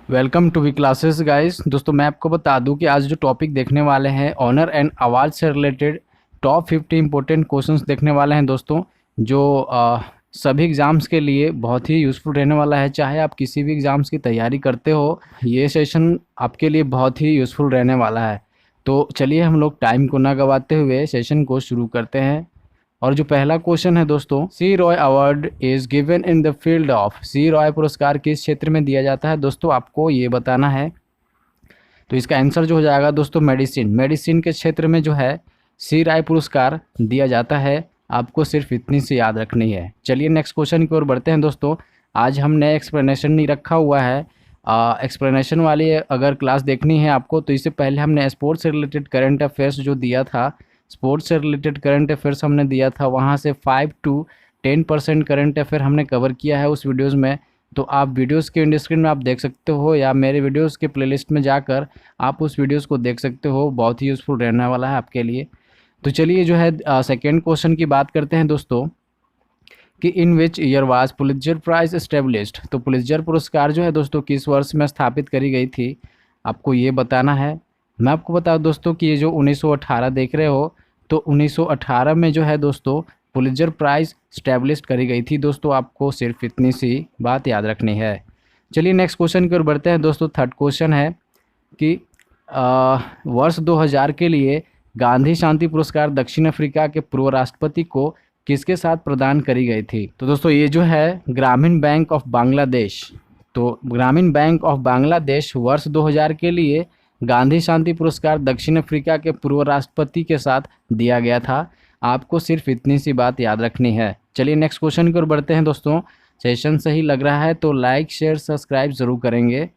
Welcome to V classes guys. दोस्तों मैं आपको बता दूं कि आज जो टॉपिक देखने वाले हैं ऑनर एंड अवार्ड से रिलेटेड टॉप 50 इंपॉर्टेंट क्वेश्चंस देखने वाले हैं दोस्तों, जो सभी एग्ज़ाम्स के लिए बहुत ही यूज़फुल रहने वाला है। चाहे आप किसी भी एग्ज़ाम्स की तैयारी करते हो, ये सेशन आपके लिए बहुत ही यूज़फुल रहने वाला है। तो चलिए हम लोग टाइम को ना गवाते हुए सेशन को शुरू करते हैं। और जो पहला क्वेश्चन है दोस्तों, C Roy award is given in the field of. C Roy पुरस्कार किस क्षेत्र में दिया जाता है दोस्तों, आपको ये बताना है। तो इसका आंसर जो हो जाएगा दोस्तों मेडिसिन। मेडिसिन के क्षेत्र में जो है सी रॉय पुरस्कार दिया जाता है। आपको सिर्फ इतनी सी याद रखनी है। चलिए नेक्स्ट क्वेश्चन की ओर बढ़ते हैं दोस्तों। आज हमने एक्सप्लेनेशन नहीं रखा हुआ है। एक्सप्लेनेशन वाली अगर क्लास देखनी है आपको, तो इससे पहले हमने स्पोर्ट्स से रिलेटेड करंट अफेयर्स जो दिया था, स्पोर्ट्स से रिलेटेड करंट अफेयर्स हमने दिया था, वहाँ से 5 to 10% करंट अफेयर हमने कवर किया है उस वीडियोज़ में। तो आप वीडियोज़ के एंड स्क्रीन में आप देख सकते हो, या मेरे वीडियोज़ के प्लेलिस्ट में जाकर आप उस वीडियोज़ को देख सकते हो। बहुत ही यूज़फुल रहने वाला है आपके लिए। तो चलिए जो है सेकेंड क्वेश्चन की बात करते हैं दोस्तों, कि in which year was Pulitzer prize established. तो पुलित्जर पुरस्कार जो है दोस्तों किस वर्ष में स्थापित करी गई थी, आपको ये बताना है। मैं आपको बता दोस्तों कि ये जो 1918 देख रहे हो, तो 1918 में जो है दोस्तों पुलित्जर प्राइज़ स्टैब्लिश करी गई थी दोस्तों। आपको सिर्फ इतनी सी बात याद रखनी है। चलिए नेक्स्ट क्वेश्चन की ओर बढ़ते हैं दोस्तों। थर्ड क्वेश्चन है कि वर्ष 2000 के लिए गांधी शांति पुरस्कार दक्षिण अफ्रीका के पूर्व राष्ट्रपति को किसके साथ प्रदान करी गई थी। तो दोस्तों ये जो है ग्रामीण बैंक ऑफ बांग्लादेश। तो ग्रामीण बैंक ऑफ बांग्लादेश वर्ष 2000 के लिए गांधी शांति पुरस्कार दक्षिण अफ्रीका के पूर्व राष्ट्रपति के साथ दिया गया था। आपको सिर्फ इतनी सी बात याद रखनी है। चलिए नेक्स्ट क्वेश्चन की ओर बढ़ते हैं दोस्तों। सेशन सही लग रहा है तो लाइक शेयर सब्सक्राइब ज़रूर करेंगे,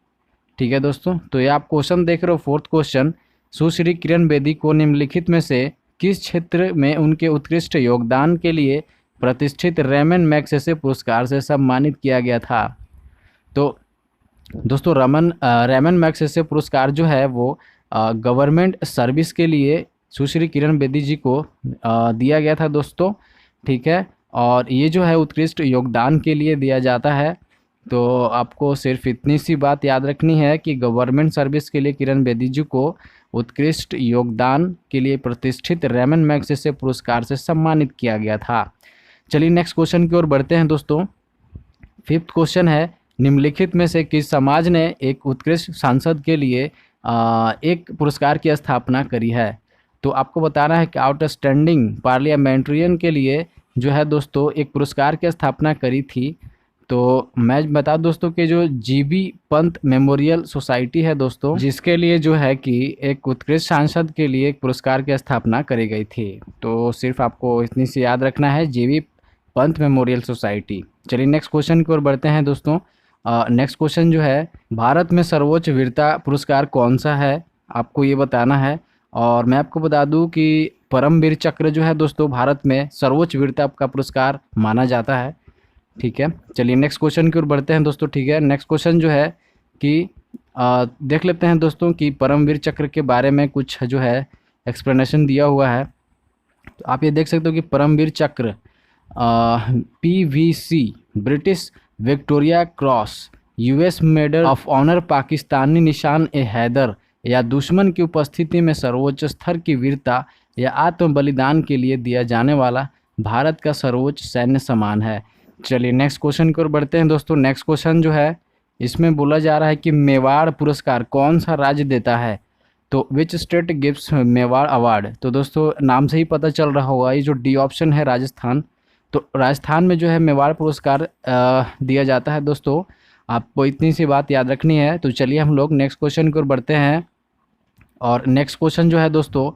ठीक है दोस्तों। तो ये आप क्वेश्चन देख रहे हो, फोर्थ क्वेश्चन। सुश्री किरण बेदी को निम्नलिखित में से किस क्षेत्र में उनके उत्कृष्ट योगदान के लिए प्रतिष्ठित रेमन मैग्सेसे पुरस्कार से सम्मानित किया गया था। तो दोस्तों रेमन मैग्सेसे पुरस्कार जो है वो गवर्नमेंट सर्विस के लिए सुश्री किरण बेदी जी को दिया गया था दोस्तों, ठीक है। और ये जो है उत्कृष्ट योगदान के लिए दिया जाता है। तो आपको सिर्फ इतनी सी बात याद रखनी है कि गवर्नमेंट सर्विस के लिए किरण बेदी जी को उत्कृष्ट योगदान के लिए प्रतिष्ठित रेमन मैग्सेसे पुरस्कार से सम्मानित किया गया था। चलिए नेक्स्ट क्वेश्चन की ओर बढ़ते हैं दोस्तों। फिफ्थ क्वेश्चन है, निम्नलिखित में से किस समाज ने एक उत्कृष्ट सांसद के लिए एक पुरस्कार की स्थापना करी है। तो आपको बताना है कि आउटस्टैंडिंग पार्लियामेंट्रियन के लिए जो है दोस्तों एक पुरस्कार की स्थापना करी थी। तो मैं बता दोस्तों कि जो जीबी पंत मेमोरियल सोसाइटी है दोस्तों, जिसके लिए जो है कि एक उत्कृष्ट सांसद के लिए एक पुरस्कार की स्थापना करी गई थी। तो सिर्फ आपको इतनी सी याद रखना है, जीबी पंत मेमोरियल सोसाइटी। चलिए नेक्स्ट क्वेश्चन की ओर बढ़ते हैं दोस्तों। नेक्स्ट क्वेश्चन जो है, भारत में सर्वोच्च वीरता पुरस्कार कौन सा है, आपको ये बताना है। और मैं आपको बता दूं कि परमवीर चक्र जो है दोस्तों भारत में सर्वोच्च वीरता का पुरस्कार माना जाता है, ठीक है। चलिए नेक्स्ट क्वेश्चन की ओर बढ़ते हैं दोस्तों, ठीक है। नेक्स्ट क्वेश्चन जो है कि देख लेते हैं दोस्तों कि परमवीर चक्र के बारे में कुछ जो है एक्सप्लेनेशन दिया हुआ है। तो आप ये देख सकते हो कि Paramvir Chakra PVC British Victoria Cross, US medal of honour, Pakistani Nishan e Haider या दुश्मन की उपस्थिति में सर्वोच्च स्तर की वीरता या आत्म बलिदान के लिए दिया जाने वाला भारत का सर्वोच्च सैन्य सम्मान है। चलिए नेक्स्ट क्वेश्चन की ओर बढ़ते हैं दोस्तों। नेक्स्ट क्वेश्चन जो है इसमें बोला जा रहा है कि मेवाड़ पुरस्कार कौन सा राज्य देता है। तो which state gives Mewar award. तो दोस्तों नाम से ही पता चल रहा होगा, ये जो डी ऑप्शन है राजस्थान। तो राजस्थान में जो है मेवाड़ पुरस्कार दिया जाता है दोस्तों। आपको इतनी सी बात याद रखनी है। तो चलिए हम लोग नेक्स्ट क्वेश्चन की ओर बढ़ते हैं। और नेक्स्ट क्वेश्चन जो है दोस्तों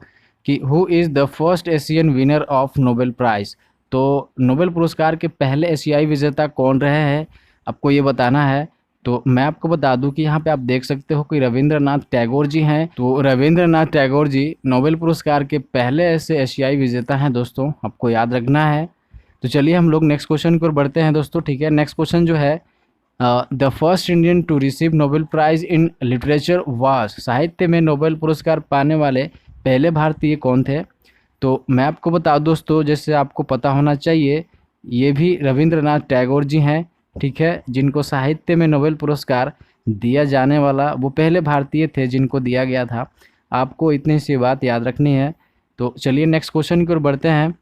कि who is the first Asian winner of Nobel prize. तो नोबेल पुरस्कार के पहले एशियाई विजेता कौन रहे हैं, आपको ये बताना है। तो मैं आपको बता दूं कि यहाँ पे आप देख सकते हो कि रविंद्रनाथ टैगोर जी हैं। तो रविंद्रनाथ टैगोर जी नोबेल पुरस्कार के पहले ऐसे एशियाई विजेता हैं दोस्तों, आपको याद रखना है। तो चलिए हम लोग नेक्स्ट क्वेश्चन की ओर बढ़ते हैं दोस्तों, ठीक है। नेक्स्ट क्वेश्चन जो है, the first Indian to receive Nobel prize in literature was. साहित्य में नोबेल पुरस्कार पाने वाले पहले भारतीय कौन थे। तो मैं आपको बता दोस्तों, जैसे आपको पता होना चाहिए, ये भी रविंद्रनाथ टैगोर जी हैं, ठीक है, जिनको साहित्य में नोबेल पुरस्कार दिया जाने वाला, वो पहले भारतीय थे जिनको दिया गया था। आपको इतनी सी बात याद रखनी है। तो चलिए नेक्स्ट क्वेश्चन की ओर बढ़ते हैं।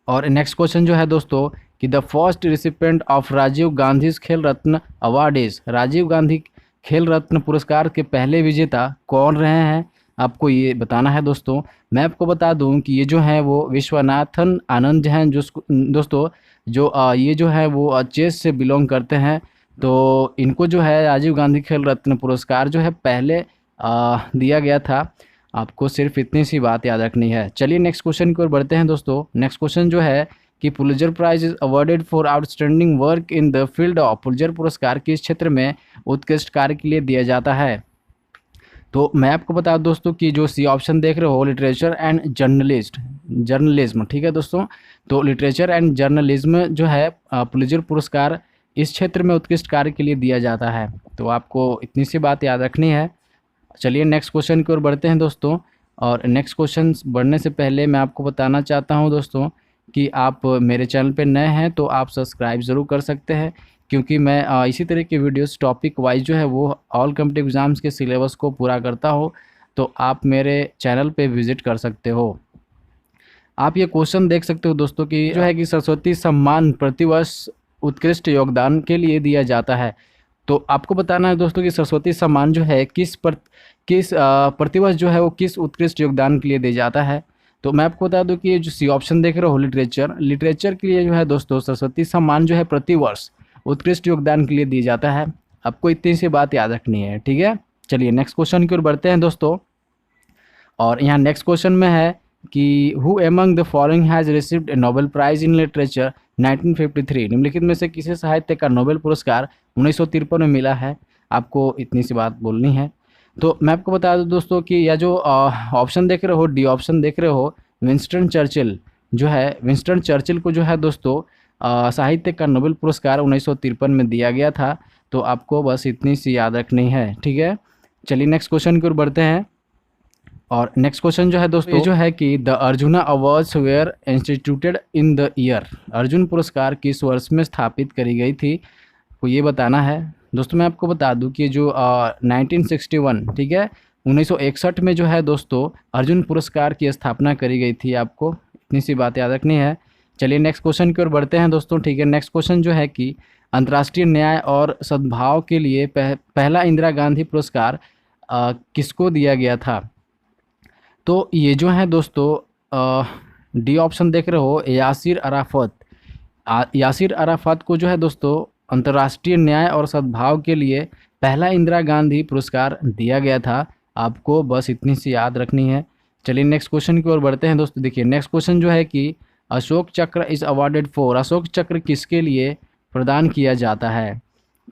और नेक्स्ट क्वेश्चन जो है दोस्तों कि the first recipient of Rajiv Gandhi Khel Ratna award is, Rajiv Gandhi Khel Ratna पुरस्कार के पहले विजेता कौन रहे हैं, आपको ये बताना है दोस्तों। मैं आपको बता दूं कि ये जो है वो विश्वनाथन आनंद हैं, जो दोस्तों जो ये जो है वो चेस से बिलोंग करते हैं। तो इनको जो है राजीव गांधी खेल रत्न पुरस्कार जो है पहले दिया गया था। आपको सिर्फ इतनी सी बात याद रखनी है। चलिए नेक्स्ट क्वेश्चन की ओर बढ़ते हैं दोस्तों। नेक्स्ट क्वेश्चन जो है कि Pulitzer prize is awarded for outstanding work in the field of, Pulitzer पुरस्कार किस क्षेत्र में उत्कृष्ट कार्य के लिए दिया जाता है। तो मैं आपको बता दूं दोस्तों कि जो सी ऑप्शन देख रहे हो लिटरेचर एंड जर्नलिज्म, ठीक है दोस्तों। तो लिटरेचर एंड जर्नलिज्म जो है पुलित्जर पुरस्कार इस क्षेत्र में उत्कृष्ट कार्य के लिए दिया जाता है। तो आपको इतनी सी बात याद रखनी है। चलिए नेक्स्ट क्वेश्चन की ओर बढ़ते हैं दोस्तों। और नेक्स्ट क्वेश्चन बढ़ने से पहले मैं आपको बताना चाहता हूं दोस्तों कि आप मेरे चैनल पे नए हैं तो आप सब्सक्राइब ज़रूर कर सकते हैं, क्योंकि मैं इसी तरह के वीडियोस टॉपिक वाइज जो है वो ऑल कॉम्पिटिटिव एग्ज़ाम्स के सिलेबस को पूरा करता हो। तो आप मेरे चैनल पे विज़िट कर सकते हो। आप ये क्वेश्चन देख सकते हो दोस्तों कि जो है कि सरस्वती सम्मान प्रतिवर्ष उत्कृष्ट योगदान के लिए दिया जाता है। तो आपको बताना है दोस्तों कि सरस्वती सम्मान जो है किस प्रतिवर्ष जो है वो किस उत्कृष्ट योगदान के लिए दिया जाता है। तो मैं आपको बता दूं कि ये जो सी ऑप्शन देख रहे हो लिटरेचर के लिए जो है दोस्तों सरस्वती सम्मान जो है प्रतिवर्ष उत्कृष्ट योगदान के लिए दिया जाता है। आपको इतनी सी बात याद रखनी है, ठीक है। चलिए नेक्स्ट क्वेश्चन की ओर बढ़ते हैं दोस्तों। और यहाँ नेक्स्ट क्वेश्चन में है कि who among the following has received a Nobel prize in literature 1953, निम्नलिखित में से किसी साहित्य का नोबेल पुरस्कार 1953 में मिला है। आपको इतनी सी बात बोलनी है। तो मैं आपको बता दूं दोस्तों कि यह जो ऑप्शन देख रहे हो, डी ऑप्शन देख रहे हो, विंस्टन चर्चिल जो है, विंस्टन चर्चिल को जो है दोस्तों साहित्य का नोबेल पुरस्कार 1953 में दिया गया था। तो आपको बस इतनी सी याद रखनी है, ठीक है। चलिए नेक्स्ट क्वेश्चन की ओर बढ़ते हैं। और नेक्स्ट क्वेश्चन जो है दोस्तों ये जो है कि the Arjuna awards were instituted in the year, Arjun पुरस्कार किस वर्ष में स्थापित करी गई थी, को ये बताना है दोस्तों। मैं आपको बता दूं कि जो 1961, ठीक है, 1961 में जो है दोस्तों अर्जुन पुरस्कार की स्थापना करी गई थी। आपको इतनी सी बात याद रखनी है। चलिए नेक्स्ट क्वेश्चन की ओर बढ़ते हैं दोस्तों, ठीक है। नेक्स्ट क्वेश्चन जो है कि अंतर्राष्ट्रीय न्याय और सद्भाव के लिए पहला इंदिरा गांधी पुरस्कार किसको दिया गया था। तो ये जो है दोस्तों डी ऑप्शन देख रहे हो, यासिर अराफत, यासिर अराफत को जो है दोस्तों अंतर्राष्ट्रीय न्याय और सद्भाव के लिए पहला इंदिरा गांधी पुरस्कार दिया गया था। आपको बस इतनी सी याद रखनी है। चलिए नेक्स्ट क्वेश्चन की ओर बढ़ते हैं दोस्तों। देखिए नेक्स्ट क्वेश्चन जो है कि अशोक चक्र इज़ अवार्डेड फॉर, अशोक चक्र किसके लिए प्रदान किया जाता है।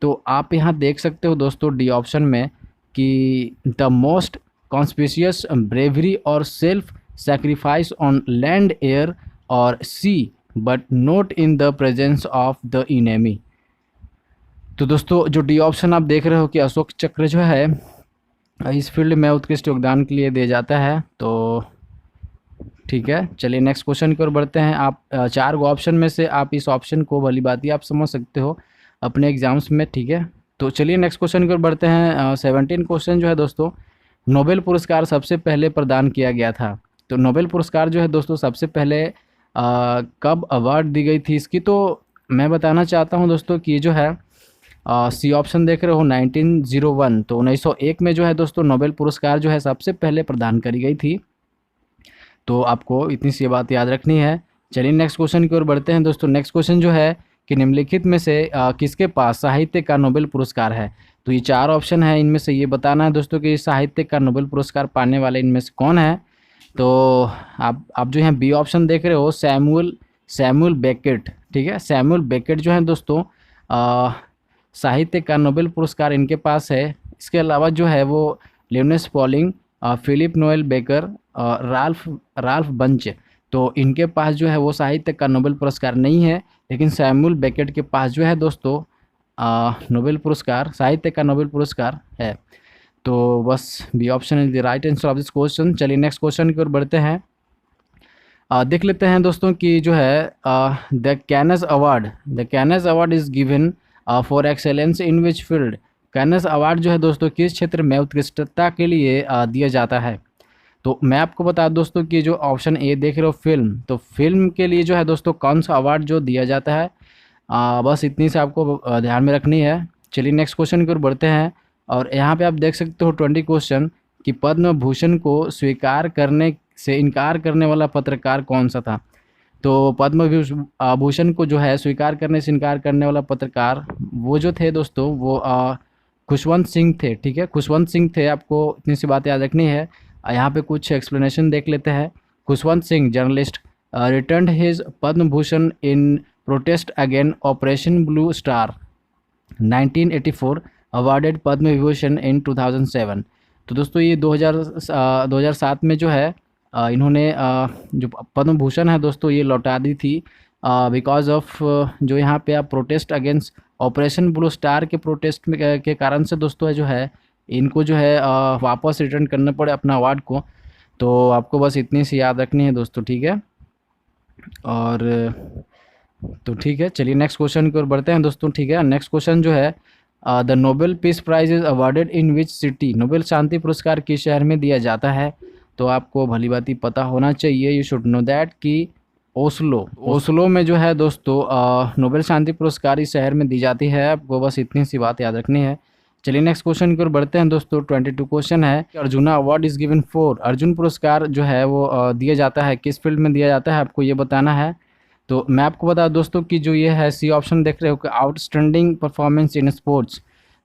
तो आप यहाँ देख सकते हो दोस्तों डी ऑप्शन में कि द मोस्ट कॉन्स्पिशियस ब्रेवरी और self sacrifice on land, air और sea but not in the presence of the enemy. तो दोस्तों जो डी ऑप्शन आप देख रहे हो कि अशोक चक्र जो है इस फील्ड में उत्कृष्ट योगदान के लिए दिया जाता है। तो ठीक है, चलिए नेक्स्ट क्वेश्चन की ओर बढ़ते हैं। आप 4 ऑप्शन में से आप इस ऑप्शन को भली बात आप समझ सकते हो अपने एग्जाम्स में, ठीक है। तो चलिए नेक्स्ट क्वेश्चन की ओर बढ़ते हैं। 17 क्वेश्चन जो है दोस्तों, नोबेल पुरस्कार सबसे पहले प्रदान किया गया था। तो नोबेल पुरस्कार जो है दोस्तों सबसे पहले कब अवार्ड दी गई थी इसकी, तो मैं बताना चाहता हूं दोस्तों कि ये जो है सी ऑप्शन देख रहे हो 1901, तो 1901 में जो है दोस्तों नोबेल पुरस्कार जो है सबसे पहले प्रदान करी गई थी। तो आपको इतनी सी बात याद रखनी है। चलिए नेक्स्ट क्वेश्चन की ओर बढ़ते हैं दोस्तों। नेक्स्ट क्वेश्चन जो है कि निम्नलिखित में से किसके पास साहित्य का नोबेल पुरस्कार है। तो ये 4 ऑप्शन है, इनमें से ये बताना है दोस्तों कि साहित्य का नोबेल पुरस्कार पाने वाले इनमें से कौन है। तो आप जो है बी ऑप्शन देख रहे हो, सैमुअल बेकेट, ठीक है। सैमुअल बेकेट जो है दोस्तों साहित्य का नोबेल पुरस्कार इनके पास है। इसके अलावा जो है वो Linus Pauling, Philip Noel Baker, Ralph Bunche, तो इनके पास जो है वो साहित्य का नोबेल पुरस्कार नहीं है। लेकिन सैमुअल बेकेट के पास जो है दोस्तों नोबेल पुरस्कार, साहित्य का नोबेल पुरस्कार है। तो बस B option is the right answer of this question. चलिए नेक्स्ट क्वेश्चन की ओर बढ़ते हैं। देख लेते हैं दोस्तों कि जो है the Cannes award is given for excellence in which field, Cannes award जो है दोस्तों किस क्षेत्र में उत्कृष्टता के लिए दिया जाता है? तो मैं आपको बता दूं दोस्तों कि जो ऑप्शन ए देख रहे हो फिल्म, तो फिल्म के लिए जो है दोस्तों कौन सा अवार्ड जो दिया जाता है, बस इतनी से आपको ध्यान में रखनी है। चलिए नेक्स्ट क्वेश्चन की ओर बढ़ते हैं। और यहाँ पे आप देख सकते हो 20 क्वेश्चन कि पद्म भूषण को स्वीकार करने से इनकार करने वाला पत्रकार कौन सा था? तो पद्म भूषण को जो है स्वीकार करने से इनकार करने वाला पत्रकार वो जो थे दोस्तों वो खुशवंत सिंह थे। ठीक है, खुशवंत सिंह थे, आपको इतनी सी बात याद रखनी है। यहाँ पे कुछ एक्सप्लेनेशन देख लेते हैं। Khushwant Singh journalist returned his Padma Bhushan in protest again operation blue star 1984, awarded Padma Vibhushan in 2007। तो दोस्तों ये 2007 में जो है इन्होंने जो पद्म भूषण है दोस्तों ये लौटा दी थी बिकॉज ऑफ जो यहाँ पे आप protest against operation blue star के प्रोटेस्ट में के कारण से दोस्तों जो है इनको जो है वापस रिटर्न करना पड़े अपना अवार्ड को। तो आपको बस इतनी सी याद रखनी है दोस्तों, ठीक है। और तो ठीक है, चलिए नेक्स्ट क्वेश्चन की ओर बढ़ते हैं दोस्तों, ठीक है। नेक्स्ट क्वेश्चन जो है the Nobel peace prize is awarded in which city? Nobel शांति पुरस्कार किस शहर में दिया जाता है? तो आपको भली भांति पता होना चाहिए, यू शुड नो दैट कि ओस्लो में जो है दोस्तों नोबेल शांति पुरस्कार इस शहर में दी जाती है। आपको बस इतनी सी बात याद रखनी है। चलिए नेक्स्ट क्वेश्चन की ओर बढ़ते हैं दोस्तों। 22 क्वेश्चन है, arjuna award is given for? Arjun पुरस्कार जो है वो दिया जाता है किस फील्ड में दिया जाता है, आपको ये बताना है। तो मैं आपको बता दोस्तों कि जो ये है सी ऑप्शन देख रहे हो कि आउटस्टैंडिंग परफॉर्मेंस इन स्पोर्ट्स,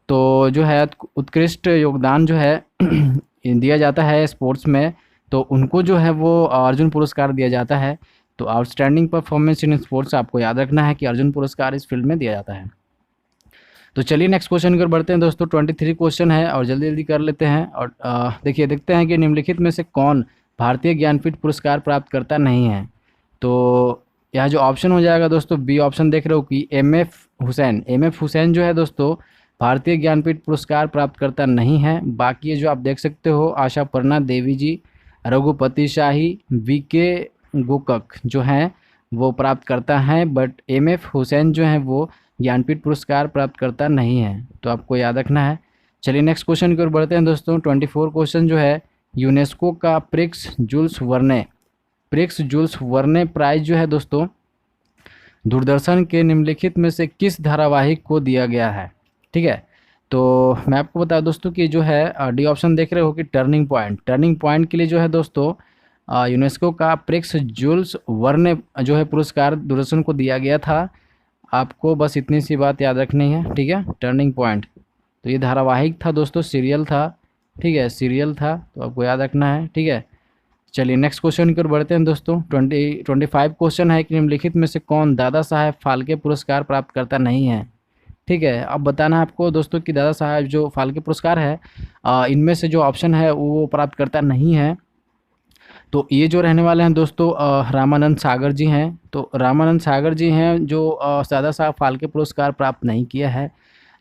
तो जो है उत्कृष्ट योगदान जो है दिया जाता है स्पोर्ट्स में, तो उनको जो है वो अर्जुन पुरस्कार दिया जाता है। तो आउटस्टैंडिंग परफॉर्मेंस इन स्पोर्ट्स आपको याद रखना है कि अर्जुन पुरस्कार इस फील्ड में दिया जाता है। तो चलिए नेक्स्ट क्वेश्चन की ओर बढ़ते हैं दोस्तों। 23 क्वेश्चन है और जल्दी जल्दी कर लेते हैं। और देखिए देखते हैं कि निम्नलिखित में से कौन भारतीय ज्ञानपीठ पुरस्कार प्राप्त करता नहीं है। तो यह जो ऑप्शन हो जाएगा दोस्तों बी ऑप्शन देख रहे हो कि एम.एफ. हुसैन। एम.एफ. हुसैन जो है दोस्तों भारतीय ज्ञानपीठ पुरस्कार प्राप्त करता नहीं है। बाकी ये जो आप देख सकते हो आशापर्णा देवी जी, रघुपति शाही, वी.के. गोकक जो हैं वो प्राप्त करता है, बट एम.एफ. हुसैन जो है वो ज्ञानपीठ पुरस्कार प्राप्त करता नहीं है। तो आपको याद रखना है। चलिए नेक्स्ट क्वेश्चन की ओर बढ़ते हैं दोस्तों। 24 क्वेश्चन जो है, यूनेस्को का प्रिक्स जूल्स वर्ने प्राइज जो है दोस्तों दूरदर्शन के निम्नलिखित में से किस धारावाहिक को दिया गया है? ठीक है, तो मैं आपको बता दोस्तों कि जो है डी ऑप्शन देख रहे हो कि टर्निंग पॉइंट के लिए जो है दोस्तों यूनेस्को का प्रिक्स जूल्स वर्ने जो है पुरस्कार दूरदर्शन को दिया गया था। आपको बस इतनी सी बात याद रखनी है, ठीक है। टर्निंग पॉइंट तो ये धारावाहिक था दोस्तों, सीरियल था, ठीक है, सीरियल था, तो आपको याद रखना है, ठीक है। चलिए नेक्स्ट क्वेश्चन की ओर बढ़ते हैं दोस्तों। 25 क्वेश्चन है कि निम्नलिखित में से कौन दादा साहेब फाल्के पुरस्कार प्राप्त करता नहीं है? ठीक है, अब बताना है आपको दोस्तों कि दादा साहेब जो फाल्के पुरस्कार है इनमें से जो ऑप्शन है वो प्राप्त करता नहीं है। तो ये जो रहने वाले हैं दोस्तों रामानंद सागर जी हैं। तो रामानंद सागर जी हैं जो दादा साहब फाल्के पुरस्कार प्राप्त नहीं किया है।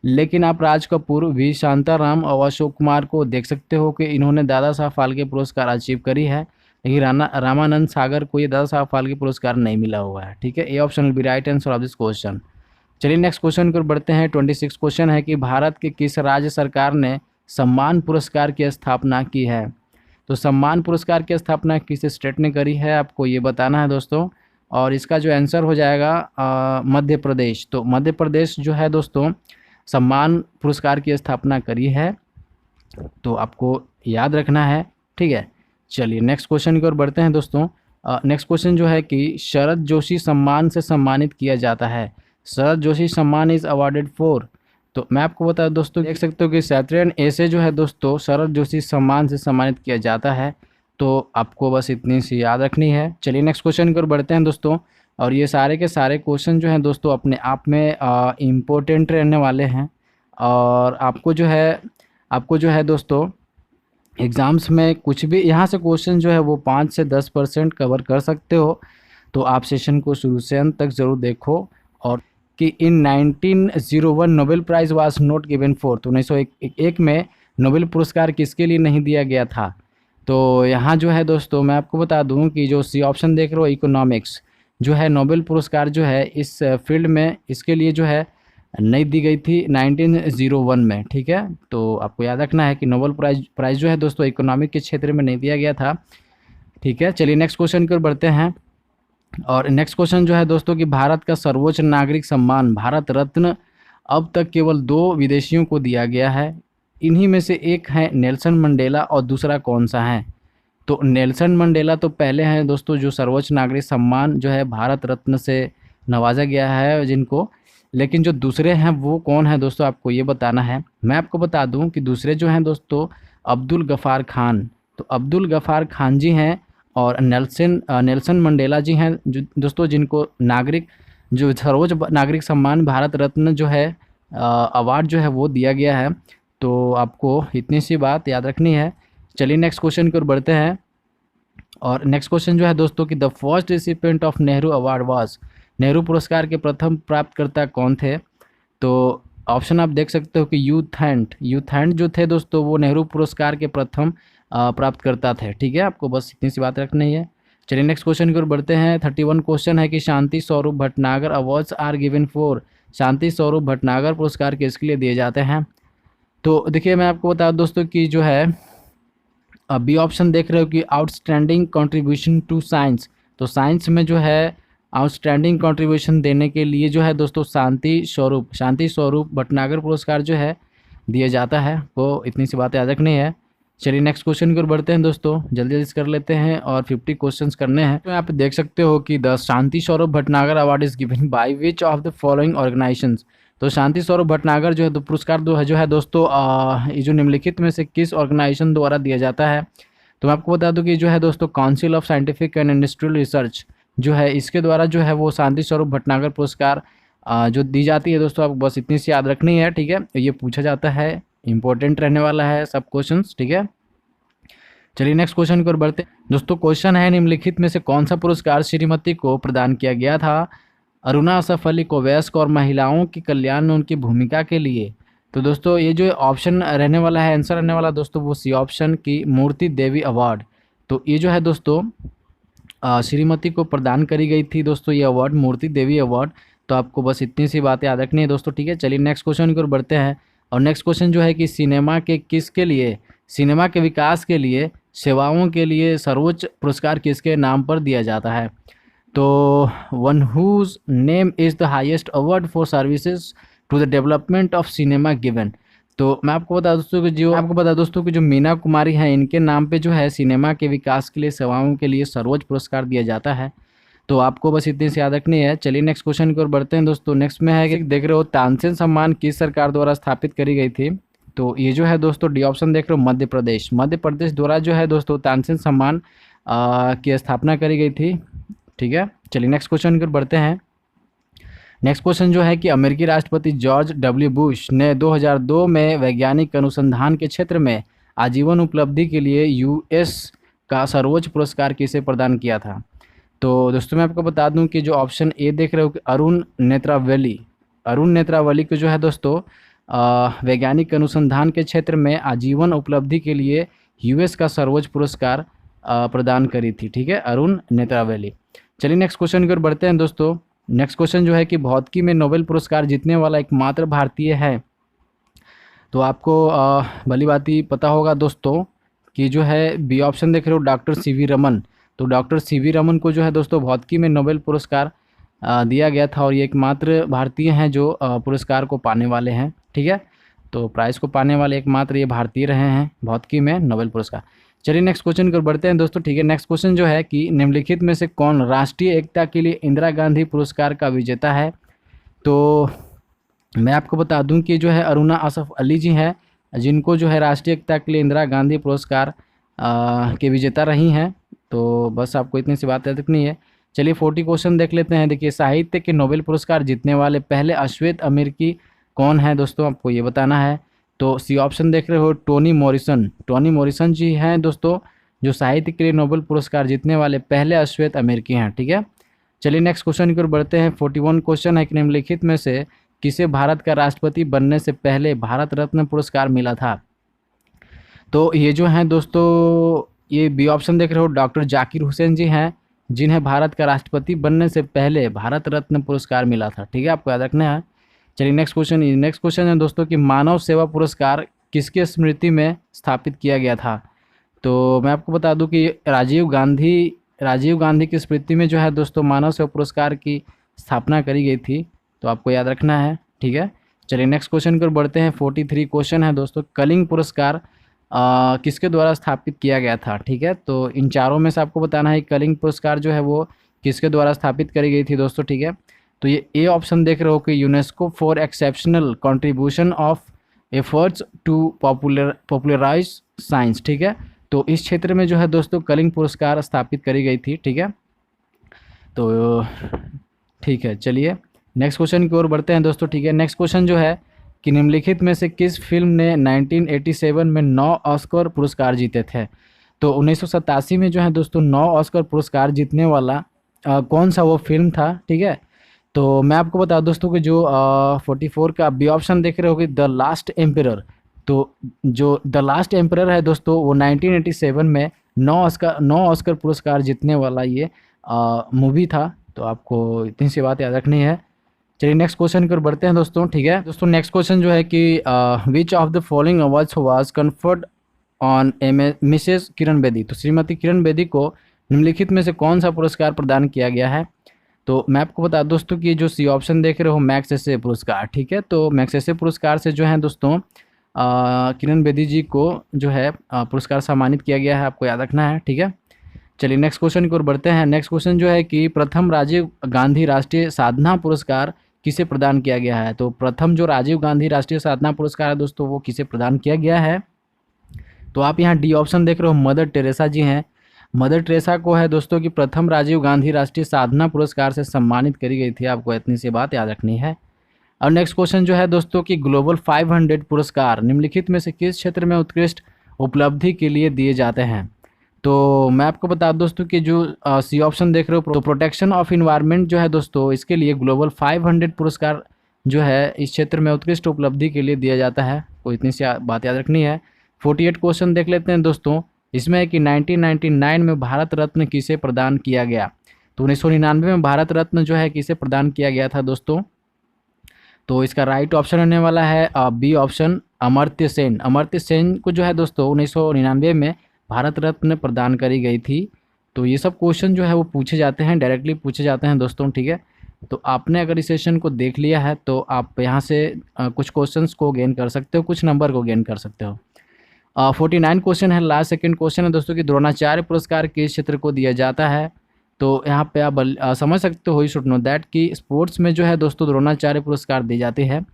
लेकिन आप राज कपूर, वी शांताराम और अशोक कुमार को देख सकते हो कि इन्होंने दादा साहब फाल्के पुरस्कार अचीव करी है, लेकिन रामानंद सागर को ये दादा साहब फाल्के पुरस्कार नहीं मिला हुआ है। ठीक है, A option will be right answer of this question. चलिए नेक्स्ट क्वेश्चन को बढ़ते हैं। 26 क्वेश्चन है कि भारत के किस राज्य सरकार ने सम्मान पुरस्कार की स्थापना की है? तो सम्मान पुरस्कार की स्थापना किस स्टेट ने करी है, आपको ये बताना है दोस्तों। और इसका जो आंसर हो जाएगा मध्य प्रदेश। तो मध्य प्रदेश जो है दोस्तों सम्मान पुरस्कार की स्थापना करी है, तो आपको याद रखना है, ठीक है। चलिए नेक्स्ट क्वेश्चन की ओर बढ़ते हैं दोस्तों। नेक्स्ट क्वेश्चन जो है कि शरद जोशी सम्मान से सम्मानित किया जाता है। शरद जोशी सम्मान इज अवार्डेड फॉर? तो मैं आपको बता दोस्तों, देख सकते हो कि सैटर्न ऐसे जो है दोस्तों शरद जोशी सम्मान से सम्मानित किया जाता है। तो आपको बस इतनी सी याद रखनी है। चलिए नेक्स्ट क्वेश्चन की ओर बढ़ते हैं दोस्तों। और ये सारे के सारे क्वेश्चन जो हैं दोस्तों अपने आप में इम्पोर्टेंट रहने वाले हैं। और आपको जो है दोस्तों एग्ज़ाम्स में कुछ भी यहाँ से क्वेश्चन जो है वो 5 से 10% कवर कर सकते हो। तो आप सेशन को शुरू से अंत तक ज़रूर देखो। और कि इन 1901 Nobel prize was not given for? तो 1901 में नोबेल पुरस्कार किसके लिए नहीं दिया गया था? तो यहाँ जो है दोस्तों मैं आपको बता दूँ कि जो सी ऑप्शन देख रहे हो इकोनॉमिक्स जो है, नोबेल पुरस्कार जो है इस फील्ड में इसके लिए जो है नहीं दी गई थी 1901 में, ठीक है। तो आपको याद रखना है कि नोबेल प्राइज़ जो है दोस्तों इकोनॉमिक के क्षेत्र में नहीं दिया गया था, ठीक है। चलिए नेक्स्ट क्वेश्चन की ओर बढ़ते हैं। और नेक्स्ट क्वेश्चन जो है दोस्तों कि भारत का सर्वोच्च नागरिक सम्मान भारत रत्न अब तक केवल 2 विदेशियों को दिया गया है। इन्हीं में से एक है नेल्सन मंडेला और दूसरा कौन सा है? तो नेल्सन मंडेला तो पहले हैं दोस्तों जो सर्वोच्च नागरिक सम्मान जो है भारत रत्न से नवाजा गया है जिनको, लेकिन जो दूसरे हैं वो कौन है दोस्तों, आपको ये बताना है। मैं आपको बता दूं कि दूसरे जो हैं दोस्तों अब्दुल गफ़ार खान, तो अब्दुल गफ़ार खान जी हैं और नेल्सन मंडेला जी हैं जो दोस्तों जिनको नागरिक जो सर्वोच्च नागरिक सम्मान भारत रत्न जो है अवार्ड जो है वो दिया गया है। तो आपको इतनी सी बात याद रखनी है। चलिए नेक्स्ट क्वेश्चन की ओर बढ़ते हैं। और नेक्स्ट क्वेश्चन जो है दोस्तों कि the first recipient of Nehru award was, Nehru पुरस्कार के प्रथम प्राप्तकर्ता कौन थे? तो ऑप्शन आप देख सकते हो कि यूथैंड जो थे दोस्तों वो नेहरू पुरस्कार के प्रथम प्राप्तकर्ता थे, ठीक है। आपको बस इतनी सी बात रखनी है। चलिए नेक्स्ट क्वेश्चन की ओर बढ़ते हैं। 31 क्वेश्चन है कि Shanti Swarup Bhatnagar awards are given for, Shanti Swarup Bhatnagar पुरस्कार किसके लिए दिए जाते हैं? तो देखिए मैं आपको बता दोस्तों कि जो है बी ऑप्शन देख रहे हो कि आउटस्टैंडिंग कंट्रीब्यूशन टू साइंस, तो साइंस में जो है आउटस्टैंडिंग कंट्रीब्यूशन देने के लिए जो है दोस्तों शांति स्वरूप भटनागर पुरस्कार जो है दिया जाता है, वो इतनी सी बात याद रखनी है। चलिए नेक्स्ट क्वेश्चन की ओर बढ़ते हैं दोस्तों, जल्दी जल्दी कर लेते हैं और 50 क्वेश्चंस करने हैं। तो यहाँ पे देख सकते हो कि the Shanti Swarup Bhatnagar award is given by which of the following organisations, तो शांति स्वरूप भटनागर जो है तो पुरस्कार जो है दोस्तों ये जो निम्नलिखित में से किस ऑर्गेनाइजेशन द्वारा दिया जाता है? तो मैं आपको बता दूं कि जो है दोस्तों council of scientific and industrial research जो है इसके द्वारा जो है वो शांति स्वरूप भटनागर पुरस्कार जो दी जाती है दोस्तों, आपको बस इतनी सी याद रखनी है, ठीक है। ये पूछा जाता है, इंपॉर्टेंट रहने वाला है सब क्वेश्चंस, ठीक है। चलिए नेक्स्ट क्वेश्चन की ओर बढ़ते हैं दोस्तों। क्वेश्चन है निम्नलिखित में से कौन सा पुरस्कार श्रीमती को प्रदान किया गया था? अरुणा असफ अली को वयस्क और महिलाओं के कल्याण में उनकी भूमिका के लिए। तो दोस्तों ये जो ऑप्शन रहने वाला है, आंसर रहने वाला दोस्तों वो सी ऑप्शन की मूर्ति देवी अवार्ड। तो ये जो है दोस्तों श्रीमती को प्रदान करी गई थी दोस्तों ये अवार्ड, मूर्ति देवी अवार्ड। तो आपको बस इतनी सी बात याद रखनी है दोस्तों, ठीक है। चलिए नेक्स्ट क्वेश्चन की ओर बढ़ते हैं। और नेक्स्ट क्वेश्चन जो है कि सिनेमा के विकास के लिए सेवाओं के लिए सर्वोच्च पुरस्कार किसके नाम पर दिया जाता है? तो one whose name is the highest award for services to the development of cinema given. तो मैं आपको बता दोस्तों कि जो मीना कुमारी हैं इनके नाम पे जो है सिनेमा के विकास के लिए सेवाओं के लिए सर्वोच्च पुरस्कार दिया जाता है। तो आपको बस इतनी सी याद रखनी है। चलिए नेक्स्ट क्वेश्चन की ओर बढ़ते हैं दोस्तों। नेक्स्ट में है कि देख रहे हो तानसेन सम्मान किस सरकार द्वारा स्थापित करी गई थी? तो ये जो है दोस्तों डी ऑप्शन देख रहे हो मध्य प्रदेश द्वारा जो है दोस्तों तानसेन सम्मान की स्थापना करी गई थी, ठीक है। चलिए नेक्स्ट क्वेश्चन की ओर बढ़ते हैं। नेक्स्ट क्वेश्चन जो है कि अमेरिकी राष्ट्रपति जॉर्ज डब्ल्यू बुश ने 2002 में वैज्ञानिक अनुसंधान के क्षेत्र में आजीवन उपलब्धि के लिए यूएस का सर्वोच्च पुरस्कार किसे प्रदान किया था? तो दोस्तों मैं आपको बता दूं कि जो ऑप्शन ए देख रहे हो कि अरुण नेत्रावली को जो है दोस्तों वैज्ञानिक अनुसंधान के क्षेत्र में आजीवन उपलब्धि के लिए यूएस का सर्वोच्च पुरस्कार प्रदान करी थी, ठीक है, अरुण नेत्रावली। चलिए नेक्स्ट क्वेश्चन की ओर बढ़ते हैं दोस्तों। नेक्स्ट क्वेश्चन जो है कि भौतिकी में नोबेल पुरस्कार जीतने वाला एकमात्र भारतीय है। तो आपको भली भांति पता होगा दोस्तों कि जो है बी ऑप्शन देख रहे हो डॉक्टर सीवी रमन। तो डॉक्टर सीवी रमन को जो है दोस्तों भौतिकी में नोबेल पुरस्कार दिया गया था और ये एकमात्र भारतीय हैं जो पुरस्कार को पाने वाले हैं, ठीक है। तो प्राइज़ को पाने वाले एकमात्र ये भारतीय रहे हैं भौतिकी में नोबेल पुरस्कार। चलिए नेक्स्ट क्वेश्चन को बढ़ते हैं दोस्तों, ठीक है। नेक्स्ट क्वेश्चन जो है कि निम्नलिखित में से कौन राष्ट्रीय एकता के लिए इंदिरा गांधी पुरस्कार का विजेता है? तो मैं आपको बता दूं कि जो है अरुणा असफ अली जी हैं जिनको जो है राष्ट्रीय एकता के लिए इंदिरा गांधी पुरस्कार के विजेता रही हैं। तो बस आपको इतनी सी बात याद रखनी है। चलिए 40 क्वेश्चन देख लेते हैं। देखिए साहित्य के नोबेल पुरस्कार जीतने वाले पहले अश्वेत अमेरिकी कौन है दोस्तों, आपको ये बताना है। तो सी ऑप्शन देख रहे हो टोनी मॉरिसन जी हैं दोस्तों जो साहित्य के लिए नोबेल पुरस्कार जीतने वाले पहले अश्वेत अमेरिकी हैं, ठीक है। चलिए नेक्स्ट क्वेश्चन की ओर बढ़ते हैं। 41 क्वेश्चन है कि निम्नलिखित में से किसे भारत का राष्ट्रपति बनने से पहले भारत रत्न पुरस्कार मिला था? तो ये जो हैं दोस्तों ये बी ऑप्शन देख रहे हो डॉक्टर जाकिर हुसैन जी हैं जिन्हें भारत का राष्ट्रपति बनने से पहले भारत रत्न पुरस्कार मिला था, ठीक है, आपको याद रखना है। चलिए नेक्स्ट क्वेश्चन है दोस्तों कि मानव सेवा पुरस्कार किसके स्मृति में स्थापित किया गया था। तो मैं आपको बता दूं कि राजीव गांधी की स्मृति में जो है दोस्तों मानव सेवा पुरस्कार की स्थापना करी गई थी, तो आपको याद रखना है, ठीक है। चलिए नेक्स्ट क्वेश्चन की ओर बढ़ते हैं। 43 क्वेश्चन है दोस्तों, कलिंग पुरस्कार किसके द्वारा स्थापित किया गया था, ठीक है। तो इन चारों में से आपको बताना है कलिंग पुरस्कार जो है वो किसके द्वारा स्थापित करी गई थी दोस्तों, ठीक है। तो ये ए ऑप्शन देख रहे हो कि UNESCO for exceptional contribution of efforts to popularise science, ठीक है। तो इस क्षेत्र में जो है दोस्तों कलिंग पुरस्कार स्थापित करी गई थी, ठीक है। तो ठीक है, चलिए नेक्स्ट क्वेश्चन की ओर बढ़ते हैं दोस्तों, ठीक है। नेक्स्ट क्वेश्चन जो है कि निम्नलिखित में से किस फिल्म ने 1987 में 9 ऑस्कर पुरस्कार जीते थे। तो 1987 में जो है दोस्तों 9 ऑस्कर पुरस्कार जीतने वाला कौन सा वो फिल्म था, ठीक है। तो मैं आपको बता दोस्तों कि जो 44 का बी ऑप्शन देख रहे हो कि द लास्ट एम्परर। तो जो द लास्ट एम्परर है दोस्तों वो 1987 में 9 ऑस्कर पुरस्कार जीतने वाला ये मूवी था। तो आपको इतनी सी बात याद रखनी है। चलिए नेक्स्ट क्वेश्चन की ओर बढ़ते हैं दोस्तों, ठीक है। दोस्तों नेक्स्ट क्वेश्चन जो है कि which of the following awards was conferred on Mrs Kiran Bedi. तो श्रीमती किरण बेदी को निम्नलिखित में से कौन सा पुरस्कार प्रदान किया गया है। तो मैं आपको बता दोस्तों कि जो सी ऑप्शन देख रहे हो मैक्स एसे पुरस्कार, ठीक है। तो मैक्स एसे पुरस्कार से जो है दोस्तों किरण बेदी जी को जो है पुरस्कार सम्मानित किया गया है, आपको याद रखना है, ठीक है। चलिए नेक्स्ट क्वेश्चन की ओर बढ़ते हैं। नेक्स्ट क्वेश्चन जो है कि प्रथम राजीव गांधी राष्ट्रीय साधना पुरस्कार किसे प्रदान किया गया है। तो प्रथम जो राजीव गांधी राष्ट्रीय साधना पुरस्कार है दोस्तों वो किसे प्रदान किया गया है। तो आप यहाँ डी ऑप्शन देख रहे हो मदर टेरेसा जी हैं। मदर टेरेसा को है दोस्तों कि प्रथम राजीव गांधी राष्ट्रीय साधना पुरस्कार से सम्मानित करी गई थी, आपको इतनी सी बात याद रखनी है। और नेक्स्ट क्वेश्चन जो है दोस्तों कि ग्लोबल 500 पुरस्कार निम्नलिखित में से किस क्षेत्र में उत्कृष्ट उपलब्धि के लिए दिए जाते हैं। तो मैं आपको बता दोस्तों कि जो सी ऑप्शन देख रहे हो तो प्रोटेक्शन ऑफ इन्वायरमेंट जो है दोस्तों इसके लिए ग्लोबल 500 पुरस्कार जो है इस क्षेत्र में उत्कृष्ट उपलब्धि के लिए दिया जाता है, को इतनी सी बात याद रखनी है। 48 क्वेश्चन देख लेते हैं दोस्तों। इसमें है कि 1999 में भारत रत्न किसे प्रदान किया गया। तो 1999 में भारत रत्न जो है किसे प्रदान किया गया था दोस्तों। तो इसका राइट ऑप्शन होने वाला है बी ऑप्शन अमर्त्य सेन। अमर्त्य सेन को जो है दोस्तों 1999 में भारत रत्न प्रदान करी गई थी। तो ये सब क्वेश्चन जो है वो पूछे जाते हैं, डायरेक्टली पूछे जाते हैं दोस्तों, ठीक है। तो आपने अगर इस सेशन को देख लिया है तो आप यहाँ से कुछ क्वेश्चंस को गेन कर सकते हो, कुछ नंबर को गेन कर सकते हो। 49 क्वेश्चन है, लास्ट सेकंड क्वेश्चन है दोस्तों कि द्रोणाचार्य पुरस्कार किस क्षेत्र को दिया जाता है। तो यहाँ पे आप समझ सकते हो, यू शुड नो दैट कि स्पोर्ट्स में जो है दोस्तों द्रोणाचार्य पुरस्कार दी जाती है।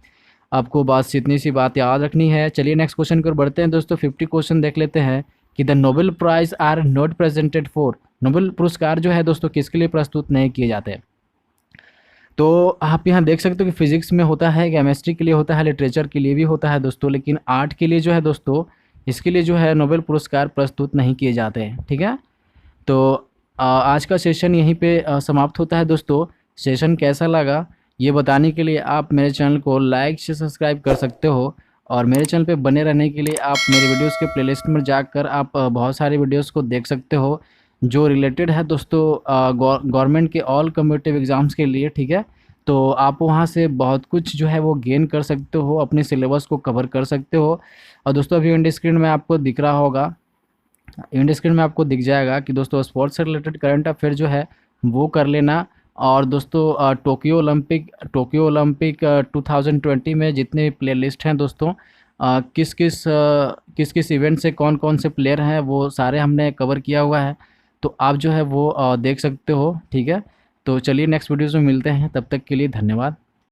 आपको बस इतनी सी बात याद रखनी है। चलिए नेक्स्ट क्वेश्चन की ओर बढ़ते हैं दोस्तों। 50 क्वेश्चन देख लेते हैं कि the Nobel prize are not presented for. Nobel पुरस्कार जो है दोस्तों किसके लिए प्रस्तुत नहीं किए जाते। तो आप यहाँ देख सकते हो कि फिजिक्स में होता है, केमिस्ट्री के लिए होता है, लिटरेचर के लिए भी होता है दोस्तों, लेकिन आर्ट के लिए जो है दोस्तों इसके लिए जो है नोबेल पुरस्कार प्रस्तुत नहीं किए जाते हैं, ठीक है। तो आज का सेशन यहीं पे समाप्त होता है दोस्तों। सेशन कैसा लगा ये बताने के लिए आप मेरे चैनल को लाइक से सब्सक्राइब कर सकते हो, और मेरे चैनल पे बने रहने के लिए आप मेरे वीडियोस के प्लेलिस्ट में जाकर आप बहुत सारे वीडियोस को देख सकते हो जो रिलेटेड है दोस्तों गवर्नमेंट के ऑल कम्पिटिटिव एग्ज़ाम्स के लिए, ठीक है। तो आप वहाँ से बहुत कुछ जो है वो गेन कर सकते हो, अपने सिलेबस को कवर कर सकते हो। और दोस्तों अभी इंड स्क्रीन में आपको दिख रहा होगा, इंड स्क्रीन में आपको दिख जाएगा कि दोस्तों स्पोर्ट्स से रिलेटेड करंट अफेयर जो है वो कर लेना। और दोस्तों टोक्यो ओलंपिक 2020 में जितने भी प्ले लिस्ट हैं दोस्तों किस किस इवेंट से कौन कौन से प्लेयर हैं वो सारे हमने कवर किया हुआ है। तो आप जो है वो देख सकते हो, ठीक है। तो चलिए नेक्स्ट वीडियोज़ में मिलते हैं, तब तक के लिए धन्यवाद।